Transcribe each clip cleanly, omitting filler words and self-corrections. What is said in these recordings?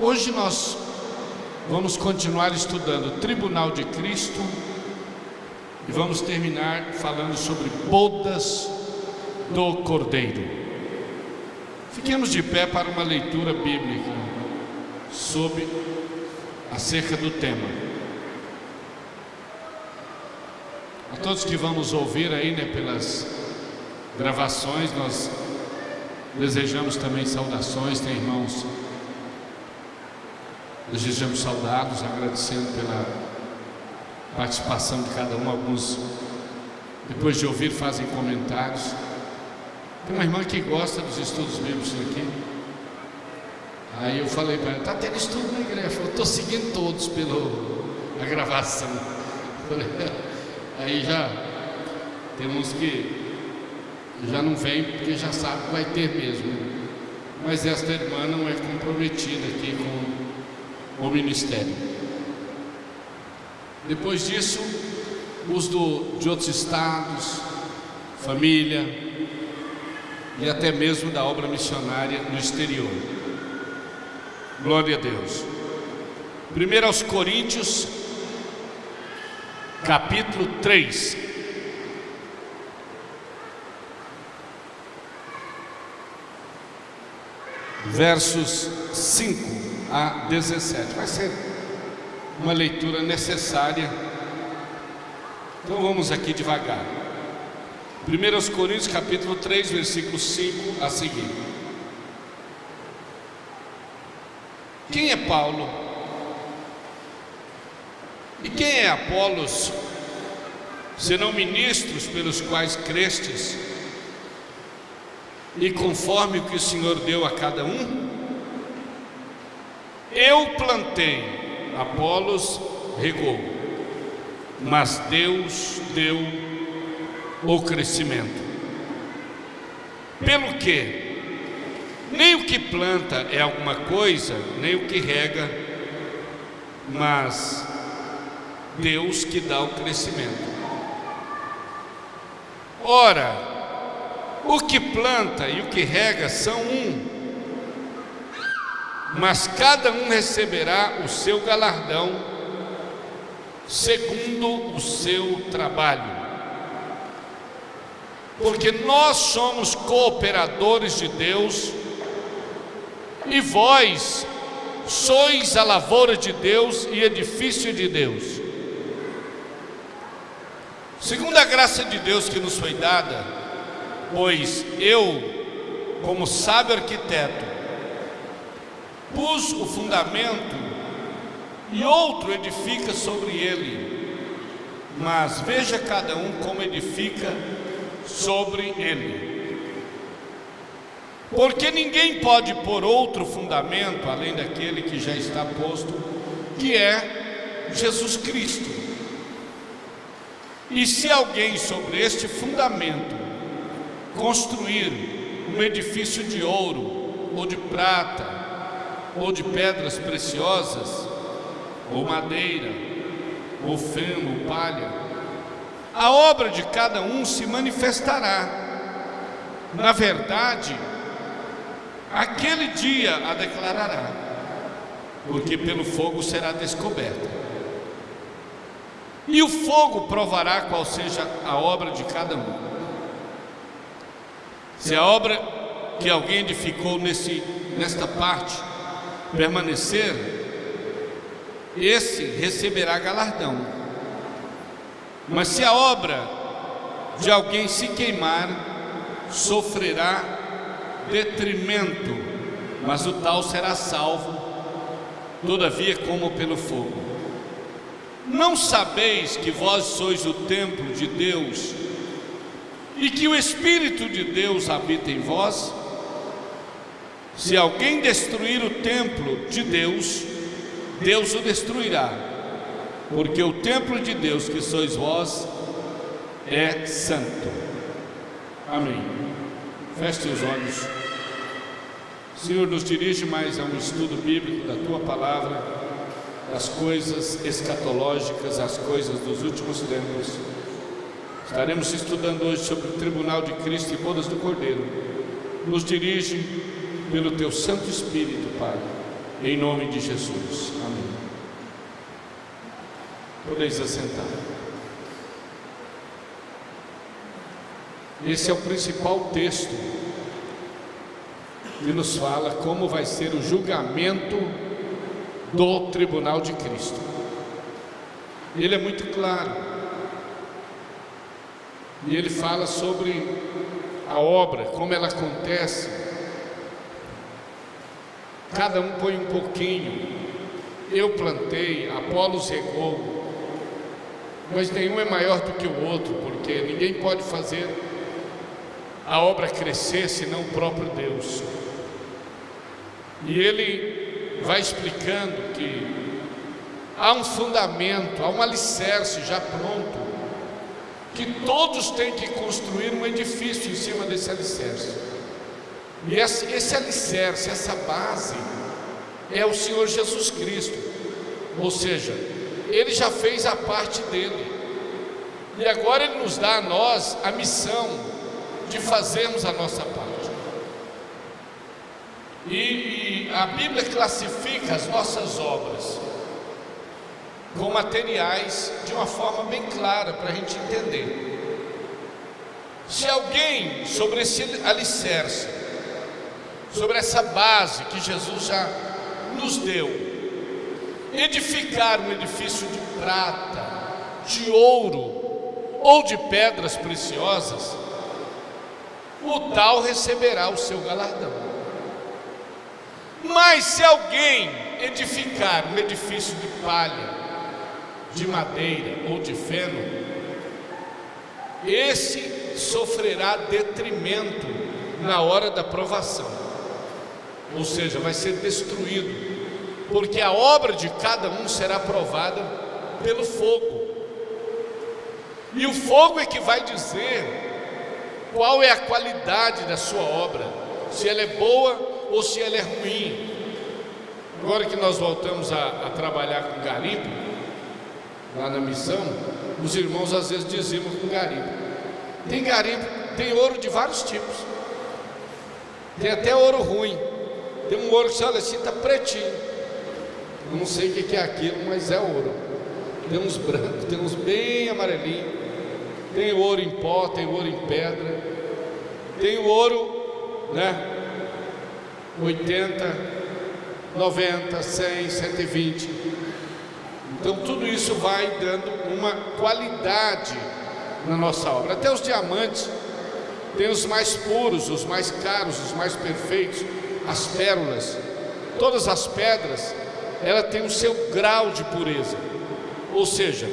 Hoje nós vamos continuar estudando o Tribunal de Cristo e vamos terminar falando sobre bodas do Cordeiro. Fiquemos de pé para uma leitura bíblica acerca do tema. A todos que vamos ouvir aí, pelas gravações, nós desejamos também saudações. Tem irmãos, desejamos saudá-los, agradecendo pela participação de cada um. Alguns, depois de ouvir, fazem comentários. Tem uma irmã que gosta dos estudos bíblicos aqui. Aí eu falei para ela: está tendo estudo na igreja? Ela falou: estou seguindo todos pela gravação. Aí já tem uns que já não vem porque já sabe que vai ter mesmo. Mas esta irmã não é comprometida aqui com o ministério. Depois disso, os de outros estados, família e até mesmo da obra missionária no exterior. Glória a Deus. 1 aos Coríntios, capítulo 3. Versos 5 a 17. Vai ser uma leitura necessária. Então vamos aqui devagar. 1 aos Coríntios, capítulo 3, versículo 5 a seguir. Quem é Paulo? E quem é Apolos, senão ministros pelos quais crestes, e conforme o que o Senhor deu a cada um? Eu plantei, Apolos regou, mas Deus deu o crescimento. Pelo que nem o que planta é alguma coisa, nem o que rega, mas Deus que dá o crescimento. Ora, o que planta e o que rega são um, mas cada um receberá o seu galardão segundo o seu trabalho. Porque nós somos cooperadores de Deus, e vós sois a lavoura de Deus e edifício de Deus. Segundo a graça de Deus que nos foi dada, pois eu, como sábio arquiteto, pus o fundamento e outro edifica sobre ele, mas veja cada um como edifica sobre ele. Porque ninguém pode pôr outro fundamento além daquele que já está posto, que é Jesus Cristo. E se alguém sobre este fundamento construir um edifício de ouro, ou de prata, ou de pedras preciosas, ou madeira, ou feno, ou palha, a obra de cada um se manifestará. Na verdade, aquele dia a declarará, porque pelo fogo será descoberta. E o fogo provará qual seja a obra de cada um. Se a obra que alguém edificou nesta parte permanecer, esse receberá galardão. Mas se a obra de alguém se queimar, sofrerá detrimento, mas o tal será salvo, todavia como pelo fogo. Não sabeis que vós sois o templo de Deus e que o Espírito de Deus habita em vós? Se alguém destruir o templo de Deus, Deus o destruirá, porque o templo de Deus que sois vós é santo. Amém. Feche os olhos. Senhor, nos dirige mais a um estudo bíblico da Tua Palavra, das coisas escatológicas, as coisas dos últimos tempos. Estaremos estudando hoje sobre o Tribunal de Cristo e bodas do Cordeiro. Nos dirige pelo Teu Santo Espírito, Pai, em nome de Jesus. Amém. Podeis assentar. Esse é o principal texto que nos fala como vai ser o julgamento do tribunal de Cristo. Ele é muito claro, e ele fala sobre a obra, como ela acontece. Cada um põe um pouquinho. Eu plantei, Apolos regou, mas nenhum é maior do que o outro, porque ninguém pode fazer a obra crescer senão o próprio Deus. E ele vai explicando que há um fundamento, há um alicerce já pronto, que todos têm que construir um edifício em cima desse alicerce. E esse alicerce, essa base, é o Senhor Jesus Cristo. Ou seja, Ele já fez a parte dele, e agora Ele nos dá a nós a missão de fazermos a nossa parte. E a Bíblia classifica as nossas obras com materiais de uma forma bem clara para a gente entender. Se alguém, sobre esse alicerce, sobre essa base que Jesus já nos deu, edificar um edifício de prata, de ouro ou de pedras preciosas, o tal receberá o seu galardão. Mas se alguém edificar um edifício de palha, de madeira ou de feno, esse sofrerá detrimento na hora da provação, ou seja, vai ser destruído, porque a obra de cada um será provada pelo fogo, e o fogo é que vai dizer qual é a qualidade da sua obra, se ela é boa ou se ela é ruim. Agora que nós voltamos a trabalhar com garimpo, lá na missão, os irmãos às vezes dizimam com garimpo. Tem garimpo, tem ouro de vários tipos, tem até ouro ruim, tem um ouro que você olha assim, está pretinho, eu não sei o que é aquilo, mas é ouro. Tem uns brancos, tem uns bem amarelinhos, tem ouro em pó, tem ouro em pedra, tem o ouro, né, 80, 90, 100, 120. Então tudo isso vai dando uma qualidade na nossa obra. Até os diamantes, tem os mais puros, os mais caros, os mais perfeitos, as pérolas, todas as pedras, ela tem o seu grau de pureza. Ou seja,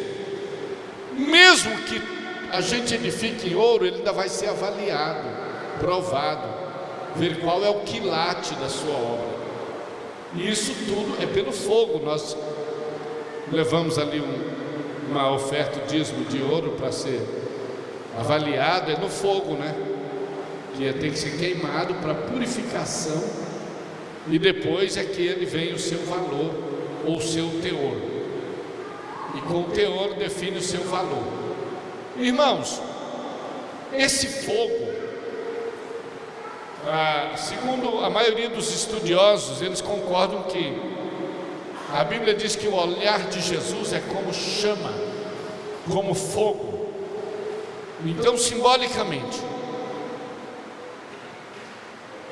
mesmo que a gente edifique em ouro, ele ainda vai ser avaliado, provado, ver qual é o quilate da sua obra. E isso tudo é pelo fogo. Nós levamos ali uma oferta, o dízimo de ouro para ser avaliado, é no fogo, né? Que tem que ser queimado para purificação, e depois é que ele vem o seu valor ou o seu teor, e com o teor define o seu valor. Irmãos, esse fogo, segundo a maioria dos estudiosos, eles concordam que a Bíblia diz que o olhar de Jesus é como chama, como fogo. Então, simbolicamente,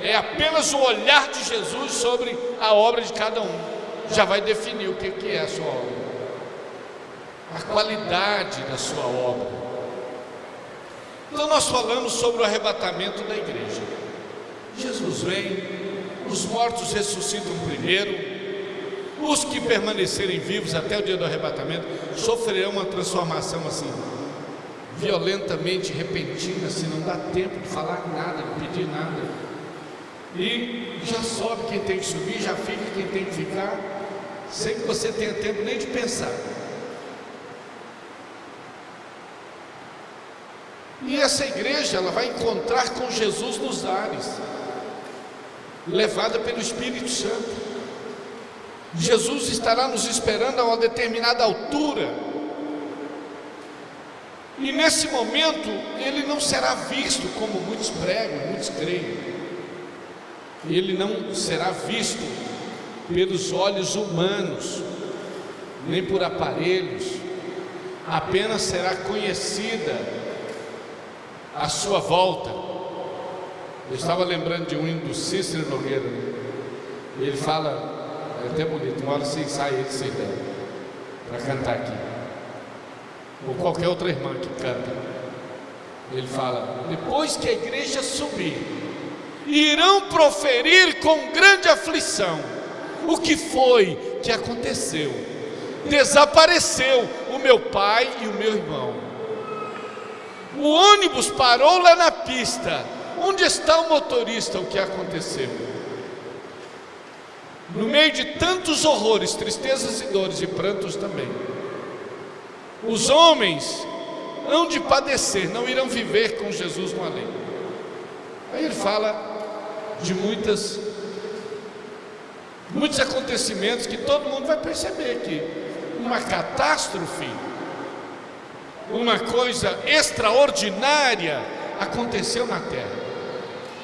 é apenas o olhar de Jesus sobre a obra de cada um, já vai definir o que é a sua obra, a qualidade da sua obra. Então nós falamos sobre o arrebatamento da igreja. Jesus vem, os mortos ressuscitam primeiro, os que permanecerem vivos até o dia do arrebatamento sofrerão uma transformação assim, violentamente repentina, assim, não dá tempo de falar nada, de pedir nada, e já sobe quem tem que subir, já fica quem tem que ficar, sem que você tenha tempo nem de pensar. E essa igreja, ela vai encontrar com Jesus nos ares, levada pelo Espírito Santo. Jesus estará nos esperando a uma determinada altura, e nesse momento ele não será visto como muitos pregam, muitos creem. Ele não será visto pelos olhos humanos, nem por aparelhos, apenas será conhecida a sua volta. Eu estava lembrando de um hino do Cícero Nogueira, né? Ele fala, é até bonito, uma hora você ensaia ele sem ideia, para cantar aqui, ou qualquer outra irmã que canta. Ele fala: depois que a igreja subir, irão proferir com grande aflição o que foi que aconteceu. Desapareceu o meu pai e o meu irmão. O ônibus parou lá na pista. Onde está o motorista? O que aconteceu? No meio de tantos horrores, tristezas e dores e prantos também, os homens hão de padecer, não irão viver com Jesus no além. Aí ele fala de muitos acontecimentos que todo mundo vai perceber que uma catástrofe, uma coisa extraordinária aconteceu na terra.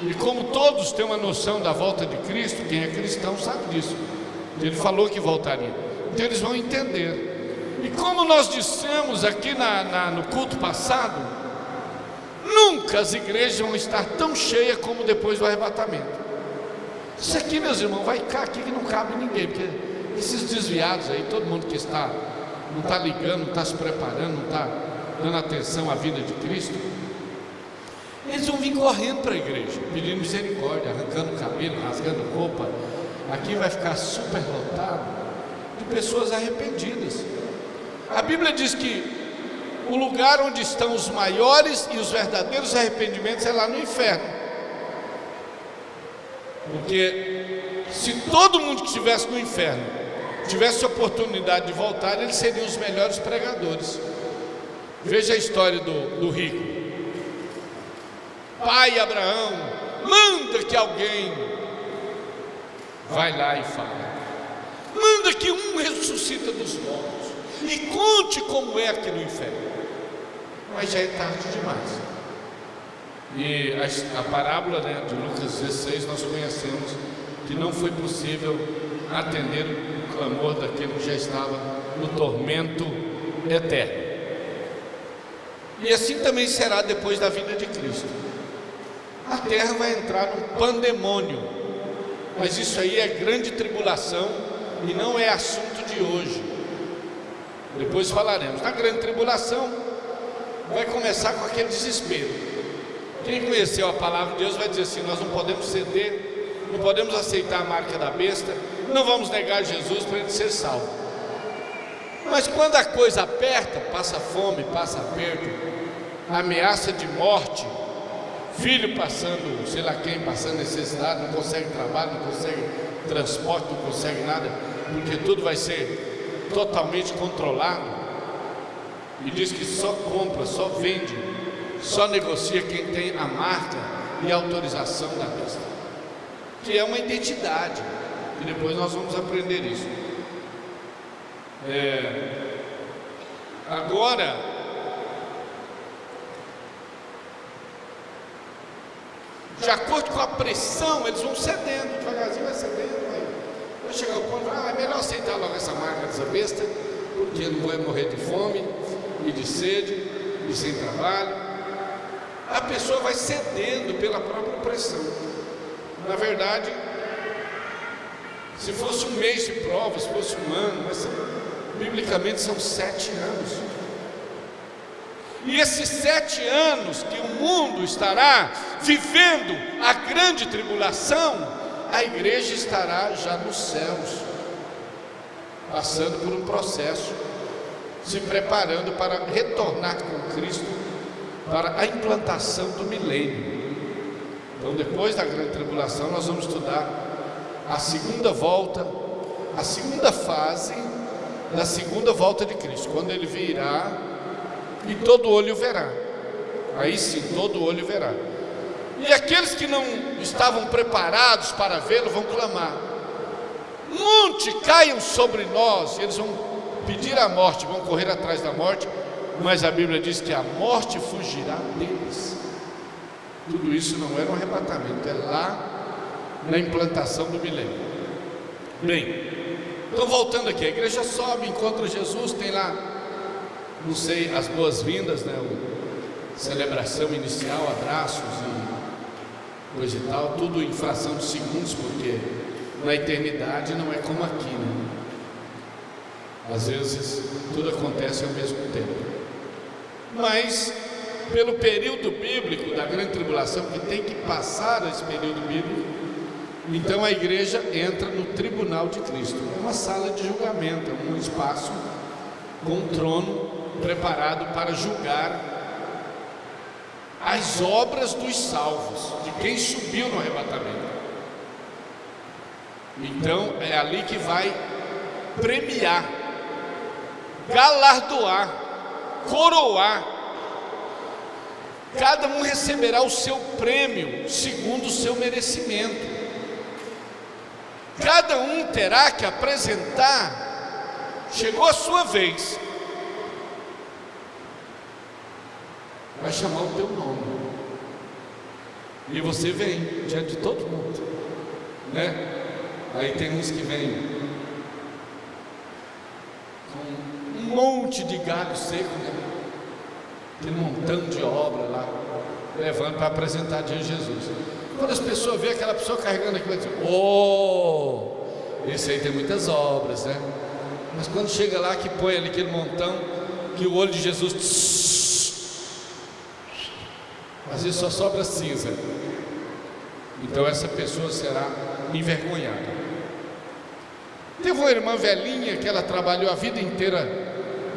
E como todos têm uma noção da volta de Cristo, quem é cristão sabe disso. Ele falou que voltaria, então eles vão entender. E como nós dissemos aqui no culto passado, nunca as igrejas vão estar tão cheias como depois do arrebatamento. Isso aqui, meus irmãos, vai ficar aqui que não cabe ninguém, porque esses desviados aí, todo mundo que não está ligando, não está se preparando, não está dando atenção à vida de Cristo, eles vão vir correndo para a igreja, pedindo misericórdia, arrancando cabelo, rasgando roupa. Aqui vai ficar super lotado de pessoas arrependidas. A Bíblia diz que o lugar onde estão os maiores e os verdadeiros arrependimentos é lá no inferno. Porque se todo mundo que estivesse no inferno tivesse a oportunidade de voltar, eles seriam os melhores pregadores. Veja a história do rico. Pai Abraão manda que alguém vai lá e fala, manda que um ressuscita dos mortos e conte como é aqui no inferno. Mas já é tarde demais. E a parábola, né, de Lucas 16 nós conhecemos, que não foi possível atender o clamor daquele que já estava no tormento eterno. E assim também será depois da vinda de Cristo. A terra vai entrar num pandemônio, mas isso aí é grande tribulação e não é assunto de hoje. Depois falaremos. Na grande tribulação vai começar com aquele desespero. Quem conheceu a palavra de Deus vai dizer assim: nós não podemos ceder, não podemos aceitar a marca da besta, não vamos negar Jesus para ele ser salvo. Mas quando a coisa aperta, passa fome, passa aperto, ameaça de morte, filho passando, sei lá quem, passando necessidade, não consegue trabalho, não consegue transporte, não consegue nada, porque tudo vai ser totalmente controlado. E diz que só compra, só vende, só negocia quem tem a marca e a autorização da besta, que é uma identidade, e depois nós vamos aprender isso. Agora, de acordo com a pressão, eles vão cedendo, devagarzinho vai cedendo, vai chegar ao ponto, é melhor aceitar logo essa marca dessa besta, porque não vai morrer de fome, e de sede, e sem trabalho. A pessoa vai cedendo pela própria pressão. Na verdade, se fosse um mês de prova, se fosse um ano, mas biblicamente são 7 anos. E esses 7 anos que o mundo estará vivendo a grande tribulação, a igreja estará já nos céus, passando por um processo, se preparando para retornar com Cristo para a implantação do milênio. Então, depois da grande tribulação, nós vamos estudar a segunda volta, a segunda fase da segunda volta de Cristo, quando ele virá e todo olho verá. Aí sim, todo olho verá. E aqueles que não estavam preparados para vê-lo vão clamar: monte caiam sobre nós. E eles vão pedir a morte, vão correr atrás da morte, mas a Bíblia diz que a morte fugirá deles. Tudo isso não era um arrebatamento, é lá na implantação do milênio. Bem, então voltando aqui, a igreja sobe, encontra Jesus, tem lá, não sei, as boas-vindas, né? Celebração inicial, abraços e coisa e tal, tudo em fração de segundos, porque na eternidade não é como aqui, né? Às vezes tudo acontece ao mesmo tempo. Mas pelo período bíblico da grande tribulação, que tem que passar esse período bíblico, então a igreja entra no tribunal de Cristo. É uma sala de julgamento, é um espaço com um trono preparado para julgar as obras dos salvos, de quem subiu no arrebatamento. Então é ali que vai premiar, galardoar, coroar. Cada um receberá o seu prêmio segundo o seu merecimento. Cada um terá que apresentar, chegou a sua vez, vai chamar o teu nome, e você vem diante de todo mundo, né? Aí tem uns que vêm com um monte de galho seco, né? Tem um montão de obra lá, levando para apresentar diante de Jesus. Quando as pessoas veem aquela pessoa carregando aqui, vai dizer: oh, esse aí tem muitas obras, né? Mas quando chega lá, que põe ali aquele montão, que o olho de Jesus, às vezes só sobra cinza. Então essa pessoa será envergonhada. Teve uma irmã velhinha que ela trabalhou a vida inteira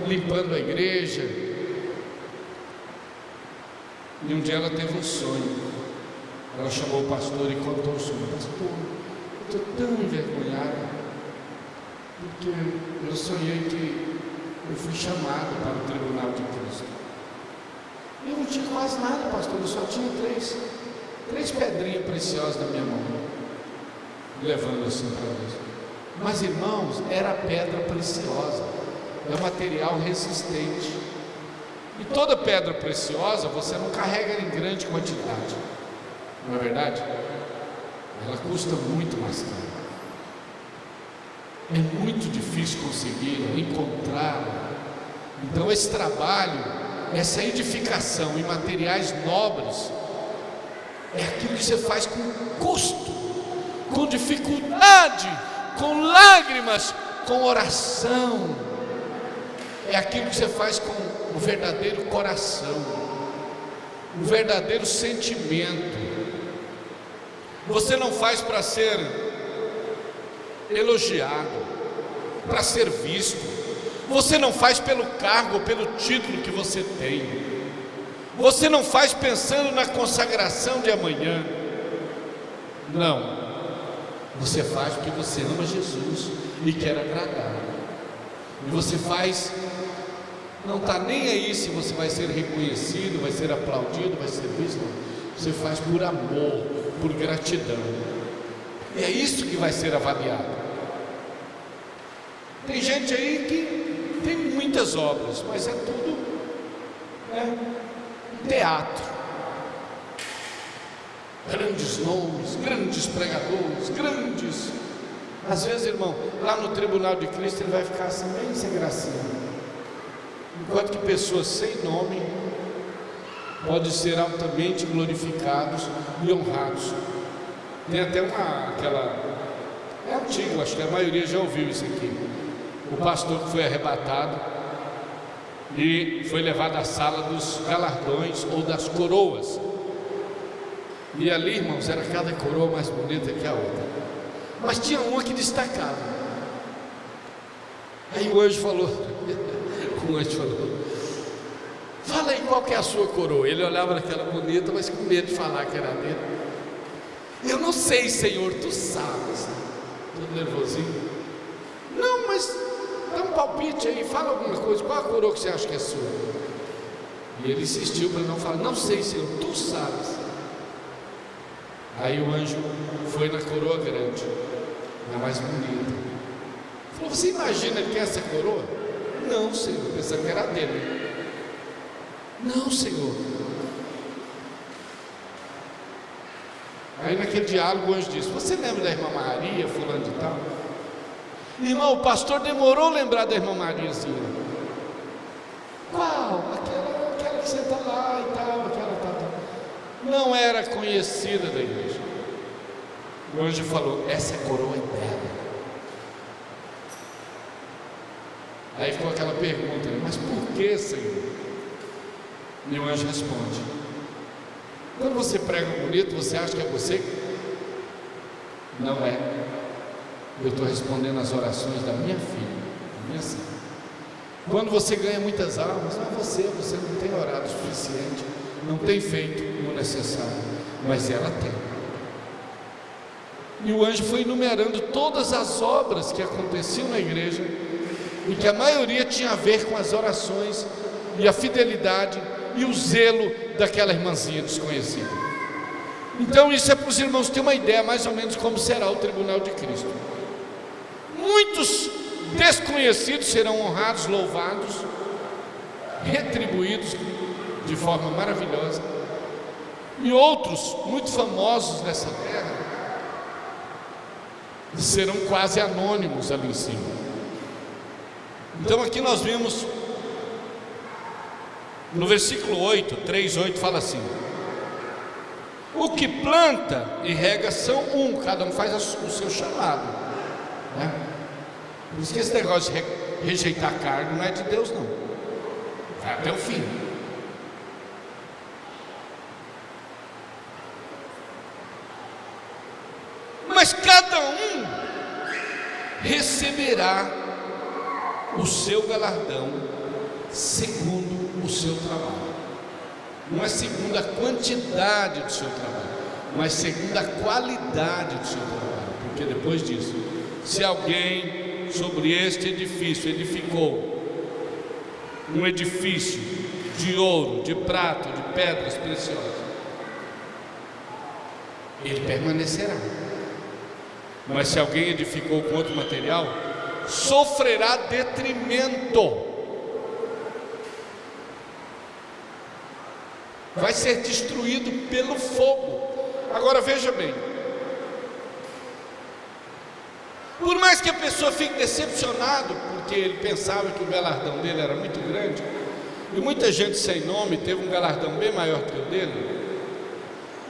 limpando a igreja, e um dia ela teve um sonho. Ela chamou o pastor e contou o sonho. Pastor, eu estou tão envergonhada, porque eu sonhei que eu fui chamado para o tribunal de Cristo. Eu não tinha quase nada, pastor, eu só tinha três pedrinhas preciosas na minha mão, levando assim para Deus. Mas, irmãos, era pedra preciosa, é um material resistente. E toda pedra preciosa você não carrega em grande quantidade, não é verdade? Ela custa muito mais caro. É muito difícil conseguir encontrá-la. Então esse trabalho, essa edificação em materiais nobres, é aquilo que você faz com custo, com dificuldade, com lágrimas, com oração. É aquilo que você faz com o verdadeiro coração, o verdadeiro sentimento. Você não faz para ser elogiado, para ser visto. Você não faz pelo cargo, pelo título que você tem. Você não faz pensando na consagração de amanhã. Não. Você faz porque você ama Jesus e quer agradar. E você faz, não está nem aí se você vai ser reconhecido, vai ser aplaudido, vai ser visto. Você faz por amor, por gratidão. E é isso que vai ser avaliado. Tem gente aí que tem muitas obras, mas é tudo teatro. Grandes nomes, grandes pregadores, grandes. Às vezes, irmão, lá no tribunal de Cristo ele vai ficar assim, bem sem gracinha. Enquanto que pessoas sem nome podem ser altamente glorificados e honrados. Tem até é antigo, acho que a maioria já ouviu isso aqui. O pastor que foi arrebatado e foi levado à sala dos galardões ou das coroas. E ali, irmãos, era cada coroa mais bonita que a outra. Mas tinha uma que destacava. Aí o anjo falou, fala aí qual que é a sua coroa. Ele olhava naquela bonita, mas com medo de falar que era dele. Eu não sei, Senhor, tu sabes. Todo nervosinho. Não, mas dá um palpite aí, fala alguma coisa. Qual a coroa que você acha que é sua? E ele insistiu para não falar. Não sei, Senhor, tu sabes. Aí o anjo foi na coroa grande, na mais bonita. Falou, você imagina que essa coroa? Não, Senhor, pensando que era dele. Não, Senhor. Aí naquele diálogo o anjo disse, você lembra da irmã Maria, fulano de tal? Irmão, o pastor demorou a lembrar da irmã Mariazinha. Qual? Aquela que senta lá e tal, aquela tal. Não era conhecida da igreja. O anjo falou: essa coroa é dela. Aí ficou aquela pergunta: mas por que, Senhor? E o anjo responde: quando você prega bonito, você acha que é você? Não é. Eu estou respondendo as orações da minha filha, da minha filha. Quando você ganha muitas almas, não é você não tem orado o suficiente, não tem feito o necessário, mas ela tem. E o anjo foi enumerando todas as obras que aconteciam na igreja, e que a maioria tinha a ver com as orações e a fidelidade e o zelo daquela irmãzinha desconhecida. Então isso é para os irmãos terem uma ideia mais ou menos como será o tribunal de Cristo. Muitos desconhecidos serão honrados, louvados, retribuídos de forma maravilhosa, e outros muito famosos nessa terra serão quase anônimos ali em cima. Então aqui nós vimos no versículo 8, 3:8 fala assim: o que planta e rega são um, cada um faz o seu chamado, né? Por isso que esse negócio de rejeitar cargo não é de Deus, não. Vai até o fim. Mas cada um receberá o seu galardão segundo o seu trabalho. Não é segundo a quantidade do seu trabalho, mas segundo a qualidade do seu trabalho. Porque depois disso, se alguém sobre este edifício edificou um edifício de ouro, de prata, de pedras preciosas, ele permanecerá. Mas se alguém edificou com outro material, sofrerá detrimento, vai ser destruído pelo fogo. Agora veja bem, por mais que a pessoa fique decepcionado, porque ele pensava que o galardão dele era muito grande, e muita gente sem nome teve um galardão bem maior que o dele,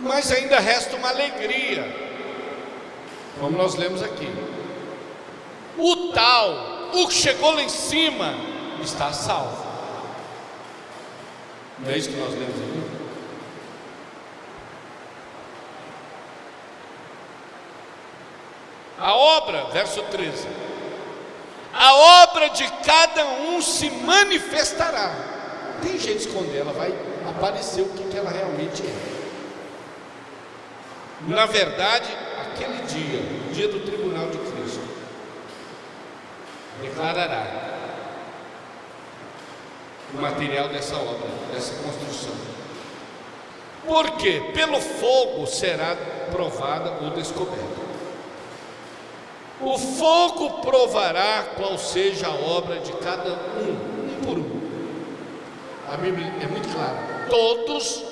mas ainda resta uma alegria, como nós lemos aqui. O que chegou lá em cima está salvo. Não é isso que nós lemos aqui? A obra, verso 13: a obra de cada um se manifestará. Não tem jeito de esconder, ela vai aparecer o que ela realmente é. Na verdade, aquele dia, o dia do tribunal de Cristo, declarará o material dessa obra, dessa construção. Por quê? Pelo fogo será provada ou descoberta. O fogo provará qual seja a obra de cada um por um. A Bíblia é muito clara: todos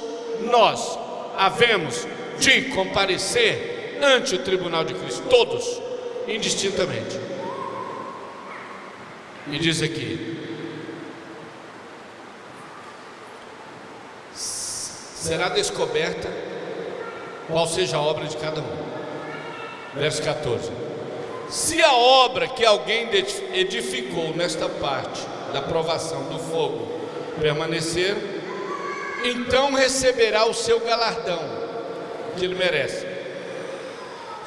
nós havemos de comparecer ante o tribunal de Cristo, todos, indistintamente. E diz aqui: será descoberta qual seja a obra de cada um. Verso 14: se a obra que alguém edificou nesta parte da provação do fogo permanecer, então receberá o seu galardão que ele merece.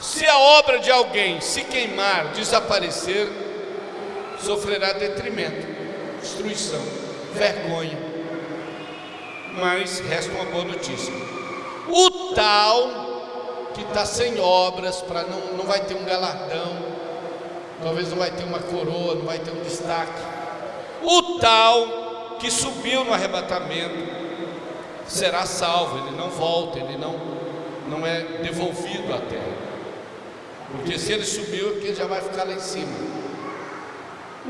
Se a obra de alguém se queimar, desaparecer, sofrerá detrimento, destruição, vergonha. Mas resta uma boa notícia: o tal que está sem obras, não vai ter um galardão, talvez não vai ter uma coroa, não vai ter um destaque. O tal que subiu no arrebatamento será salvo, ele não volta, ele não é devolvido à terra, porque se ele subiu é porque ele já vai ficar lá em cima.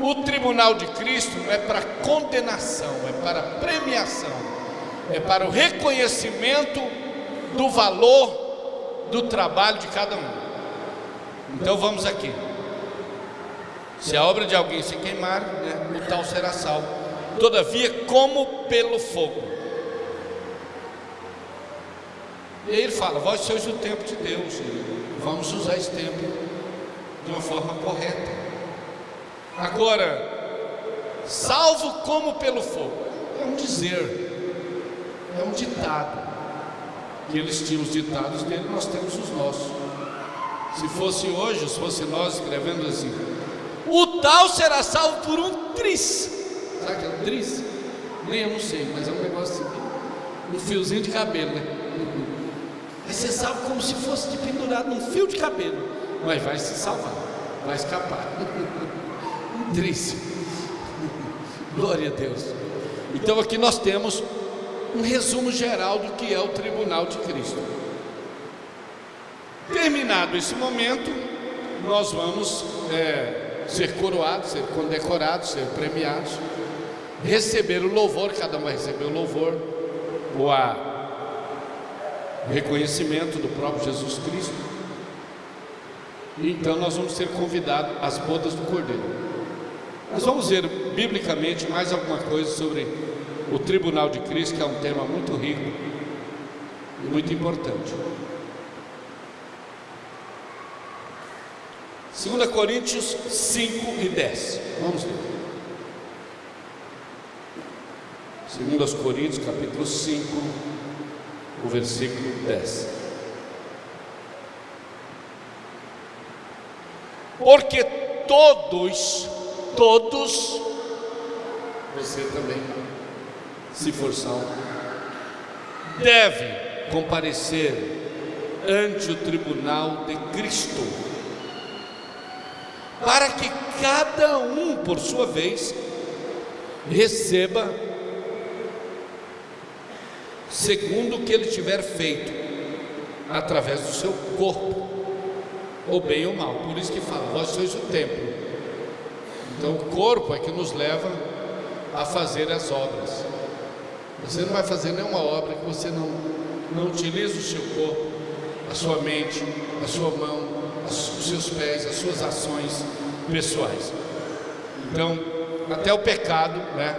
O tribunal de Cristo não é para condenação, é para premiação, é para o reconhecimento do valor do trabalho de cada um. Então vamos aqui. Se a obra de alguém se queimar, né, o tal será salvo. Todavia, como pelo fogo. E aí ele fala: vós sois o templo de Deus, e vamos usar esse templo de uma forma correta. Agora, salvo como pelo fogo, é um dizer, é um ditado, que eles tinham os ditados dele, nós temos os nossos. Se fosse hoje, se fosse nós escrevendo assim: o tal será salvo por um tris. Sabe o que é um tris? Nem eu não sei, mas é um negócio assim, um fiozinho de cabelo, né? Vai ser salvo como se fosse de pendurado num fio de cabelo, mas vai se salvar, vai escapar. Um tris. Glória a Deus. Então aqui nós temos um resumo geral do que é o tribunal de Cristo. Terminado esse momento, nós vamos ser coroados, ser condecorados, ser premiados, receber o louvor. Cada um vai receber o louvor, o reconhecimento do próprio Jesus Cristo. E então nós vamos ser convidados às bodas do Cordeiro. Nós vamos ver biblicamente mais alguma coisa sobre o tribunal de Cristo, que é um tema muito rico e muito importante. 2 Coríntios 5 e 10. Vamos ler. 2 Coríntios capítulo 5, o versículo 10. Porque todos, você também, se for salvo, deve comparecer ante o tribunal de Cristo, para que cada um, por sua vez, receba segundo o que ele tiver feito, através do seu corpo, ou bem ou mal. Por isso que fala: vós sois o templo. Então o corpo é que nos leva a fazer as obras. Você não vai fazer nenhuma obra que você não utilize o seu corpo, a sua mente, a sua mão, os seus pés, as suas ações pessoais. Então, até o pecado, né,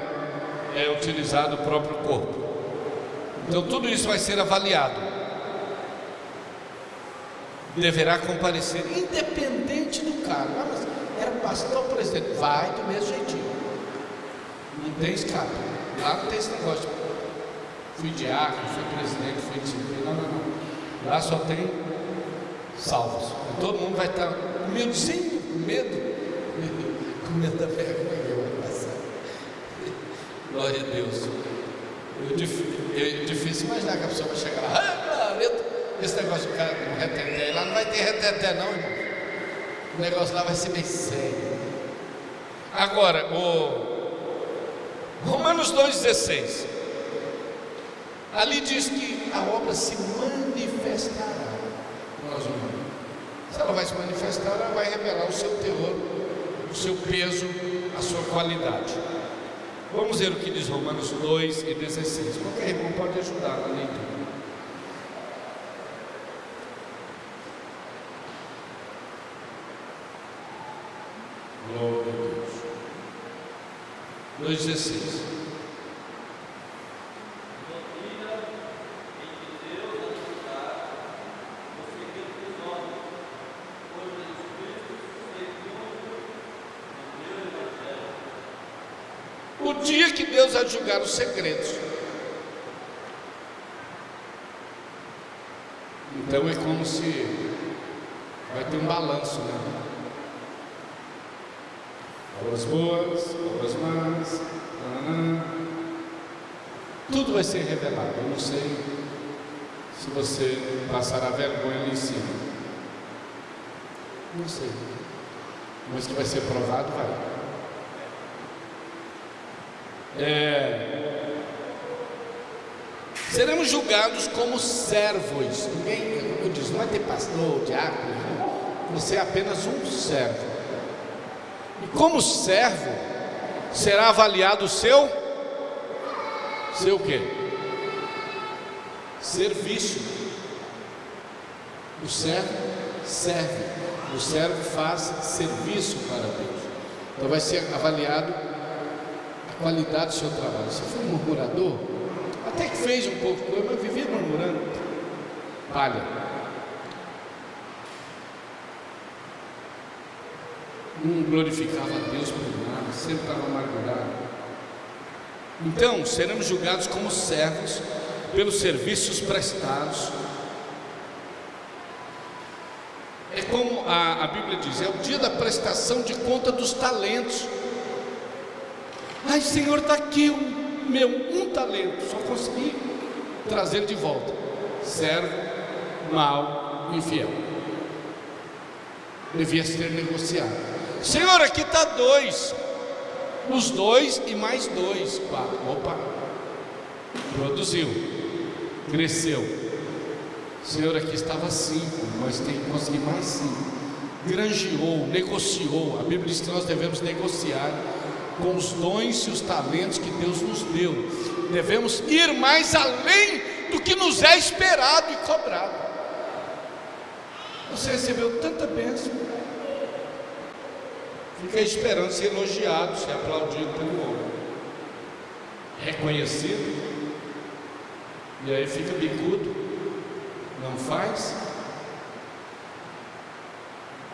é utilizado o próprio corpo. Então tudo isso vai ser avaliado. Deverá comparecer, independente do cargo. Ah, mas era pastor, presidente, vai do mesmo jeitinho. Não tem escape. Lá não tem esse negócio. Fui diácono, fui presidente, fui disciplina. Não. Lá só tem salvos. Todo mundo vai estar humildezinho, com medo. Com medo da vergonha que vai passar. Glória a Deus. É difícil imaginar que a pessoa vai chegar lá: esse negócio de cara com reteté, lá não vai ter reteté não, irmão. O negócio lá vai ser bem sério. Agora, o Romanos 2,16, ali diz que a obra se manifestará. Nós vamos ver. Se ela vai se manifestar, ela vai revelar o seu teor, o seu peso, a sua qualidade. Vamos ver o que diz Romanos 2,16. Qualquer irmão pode ajudar na leitura. Glória a Deus. 2,16. O dia que Deus vai julgar os segredos. Então é como se vai ter um balanço, né? Obras boas, obras más, tudo vai ser revelado. Eu não sei se você passará vergonha ali em cima, não sei, mas que vai ser provado, vai. Seremos julgados como servos. Ninguém, eu disse, não vai ter pastor, diácono, você é apenas um servo. E como servo, será avaliado o seu quê? Serviço. O servo serve, o servo faz serviço para Deus. Então vai ser avaliado a qualidade do seu trabalho. Se for um murmurador, até que fez um pouco de coisa, mas vivia murmurando, palha. Não glorificava a Deus por nada, sempre estava amargurado. Então, seremos julgados como servos pelos serviços prestados. É como a Bíblia diz, é o dia da prestação de conta dos talentos. Ai, Senhor, está aqui um talento, só consegui trazer de volta. Servo, mau, infiel. Devia ser negociado. Senhor, aqui está 2. Os 2 e mais 2, 4. Opa, produziu, cresceu. Senhor, aqui estava 5, mas tem que conseguir mais 5. Granjeou, negociou. A Bíblia diz que nós devemos negociar com os dons e os talentos que Deus nos deu. Devemos ir mais além do que nos é esperado e cobrado. Você recebeu tanta bênção, fica esperando ser elogiado, ser aplaudido pelo homem, reconhecido, e aí fica bicudo, não faz,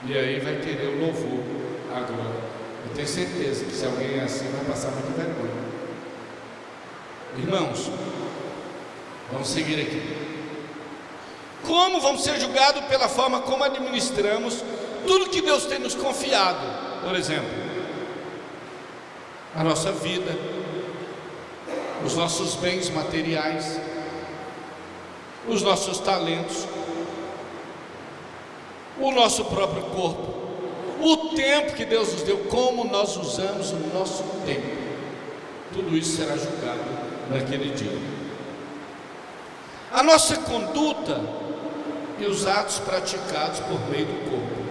e aí vai querer o louvor, a glória. Eu tenho certeza que se alguém é assim vai passar muita vergonha. Irmãos, vamos seguir aqui. Como vamos ser julgados? Pela forma como administramos tudo que Deus tem nos confiado. Por exemplo, a nossa vida, os nossos bens materiais, os nossos talentos, o nosso próprio corpo, o tempo que Deus nos deu, como nós usamos o nosso tempo. Tudo isso será julgado naquele dia. A nossa conduta e os atos praticados por meio do corpo,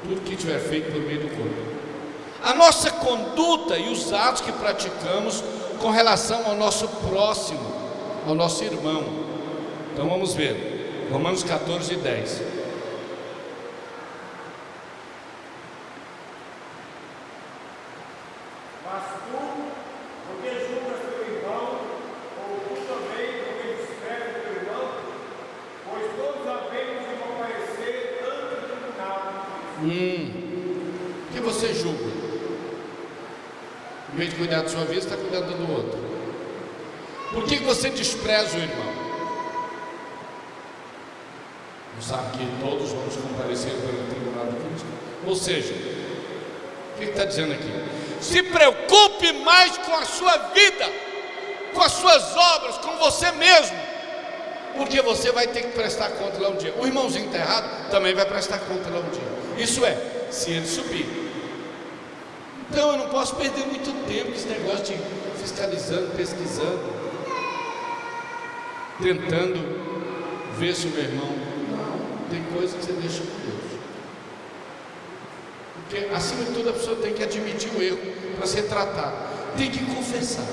tudo que tiver feito por meio do corpo. A nossa conduta e os atos que praticamos com relação ao nosso próximo, ao nosso irmão. Então vamos ver, Romanos 14, 10. Mas tu, porque julgas teu irmão, ou tu também, porque desprezas teu irmão, pois todos havemos de comparecer ante o tribunal. O que você julga? Em vez de cuidar da sua vida, está cuidando do outro. Por que você despreza o irmão? Não sabe que todos vamos comparecer pelo tribunal de Cristo? Ou seja, o que está dizendo aqui? Se preocupe mais com a sua vida, com as suas obras, com você mesmo, porque você vai ter que prestar conta lá um dia. O irmãozinho está errado, também vai prestar conta lá um dia. Isso é, se ele subir. Então eu não posso perder muito tempo com esse negócio de fiscalizando, pesquisando, tentando ver se o meu irmão. Não, tem coisa que você deixa com Deus. Porque acima de tudo a pessoa tem que admitir o erro para ser tratado, tem que confessar.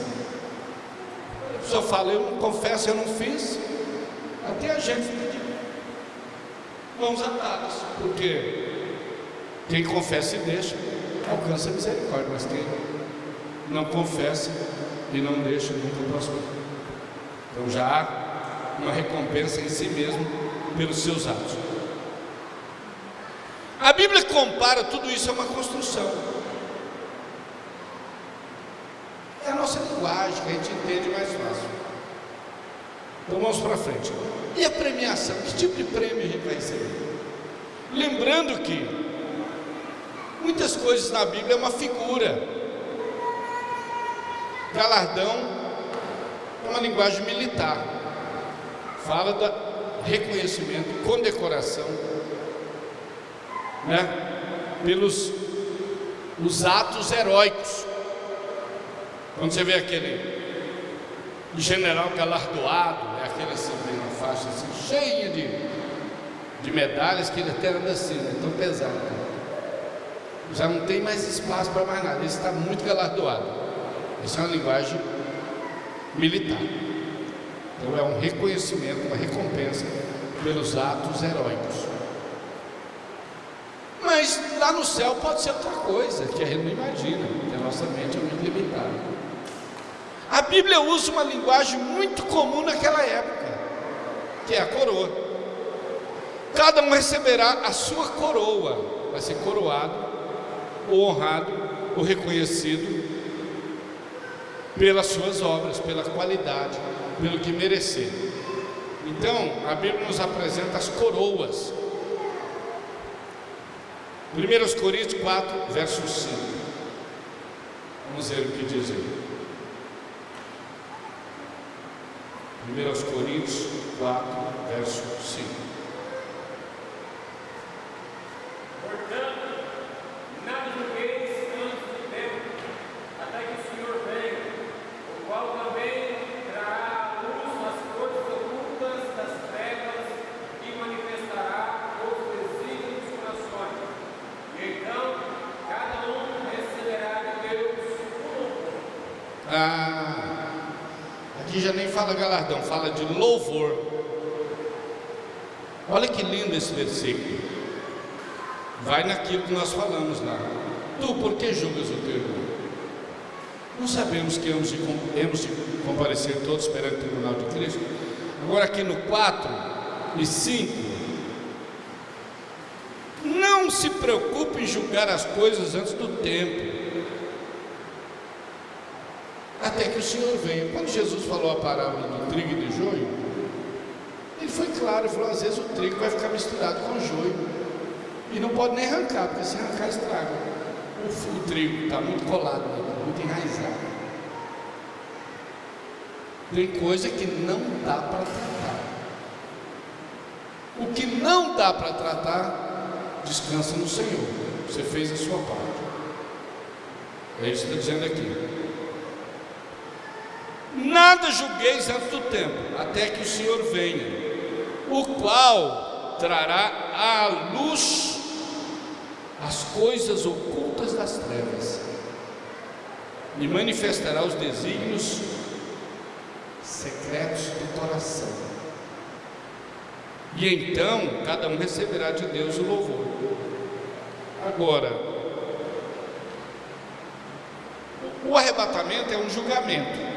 A pessoa fala, eu não confesso, eu não fiz, até a gente fica de mãos atadas, porque quem confessa e deixa alcança a misericórdia, mas quem não confessa e não deixa nunca prospera. Então já há uma recompensa em si mesmo pelos seus atos. A Bíblia compara tudo isso a uma construção. É a nossa linguagem que a gente entende mais fácil. Então vamos para frente. E a premiação? Que tipo de prêmio a gente vai receber? Lembrando que muitas coisas na Bíblia é uma figura. Galardão é uma linguagem militar. Fala do reconhecimento, condecoração, pelos os atos heróicos. Quando você vê aquele general galardoado, aquele assim, tem uma faixa assim, cheia de medalhas, que ele até anda assim, tão pesado. Já não tem mais espaço para mais nada, ele está muito galardoado. Isso é uma linguagem militar. Então é um reconhecimento, uma recompensa pelos atos heróicos. Mas lá no céu pode ser outra coisa, que a gente não imagina, que a nossa mente é muito limitada. A Bíblia usa uma linguagem muito comum naquela época, que é a coroa. Cada um receberá a sua coroa, vai ser coroado, ou honrado, ou reconhecido pelas suas obras, pela qualidade, pelo que merecer. Então, a Bíblia nos apresenta as coroas. 1 Coríntios 4, verso 5. Vamos ver o que diz aí. 1 Coríntios 4, verso 5. Portanto, nada julgueis antes do tempo, até que o Senhor venha, o qual também trará à luz as coisas ocultas das trevas e manifestará os desígnios dos corações. E então, cada um receberá de Deus o louvor. Aqui já nem fala galardão, fala de louvor. Olha que lindo esse versículo. Vai naquilo que nós falamos lá. Tu, por que julgas o teu irmão? Não sabemos que hemos de comparecer todos perante o tribunal de Cristo? Agora aqui no 4 e 5, não se preocupe em julgar as coisas antes do tempo, até que o Senhor venha. Quando Jesus falou a parábola do trigo e do joio, ele foi claro, ele falou: às vezes o trigo vai ficar misturado com o joio, e não pode nem arrancar, porque se arrancar estraga. O trigo está muito colado, muito enraizado. Tem coisa que não dá para tratar. O que não dá para tratar, descansa no Senhor. Você fez a sua parte. É isso que está dizendo aqui. Nada julgueis antes do tempo, até que o Senhor venha, o qual trará à luz as coisas ocultas das trevas e manifestará os desígnios secretos do coração. E então cada um receberá de Deus o louvor. Agora, o arrebatamento é um julgamento.